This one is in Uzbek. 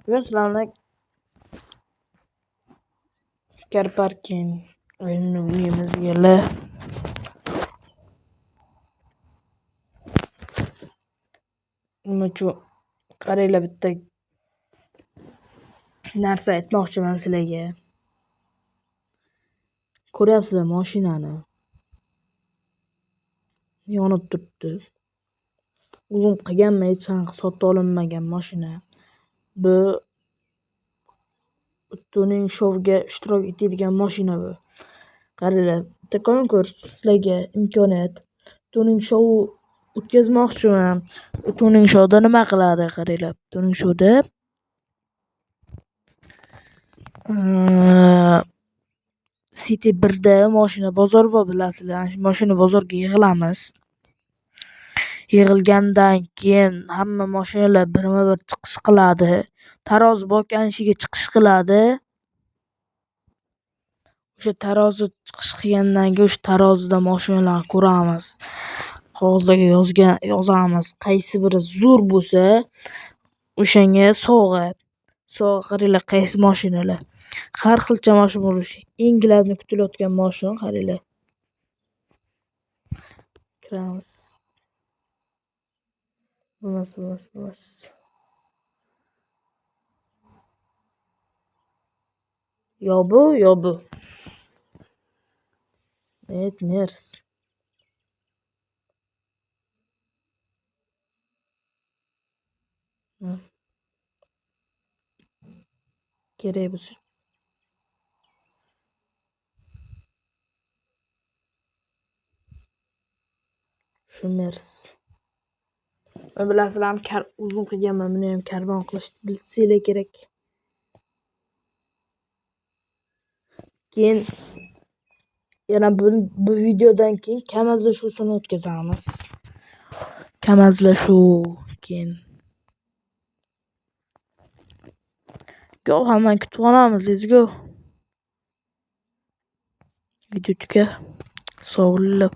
Bugun sizlarni car parking o'yinini o'ynaymiz. Nima uchun qaranglar, bitta narsa aytmoqchiman sizlarga. Ko'ryapsizlar, mashinani yonib turibdi. Uzun qilganman, hech qanaqa sotib olinmagan mashina. Bu tuning shouga ishtirok etadigan mashina bu. Qaranglar, bitta konkurs sizlarga imkoniyat. Tuning shou o'tkazmoqchiman. Tuning shouda nima qiladi? Qaranglar, tuning shouda City 1da mashina bozor bor, bilasizlar. Mashina bozorga yig'ilamiz. Yig'ilgandan keyin hamma mashinalar birma-bir chiqish qiladi. Tarozi bo'lganishiga chiqish qiladi. O'sha tarozi chiqish qilgandan keyin o'sha tarozida mashinalarni ko'ramiz. Qog'ozlarga yozamiz. Qaysi biri zo'r bo'lsa, o'shanga sovg'a. Qaranglar, qaysi mashinalar. Har xilcha mashina bo'lishi. Engilarni kutilayotgan mashina, qaranglar. Kiramiz. Bo'lmas. Yo bu. Mers. Kerak bo'lsa. Shu Mers. Bilasizlarmi, uzun qilganman, buni ham karbon qilishni bilsanglar kerak. Keyin yana bu videodan keyin kamazlashuvini o'tkazamiz. Keyin go, hammani kutib olamiz. Let's go. Video tuga. Sog' bo'linglar.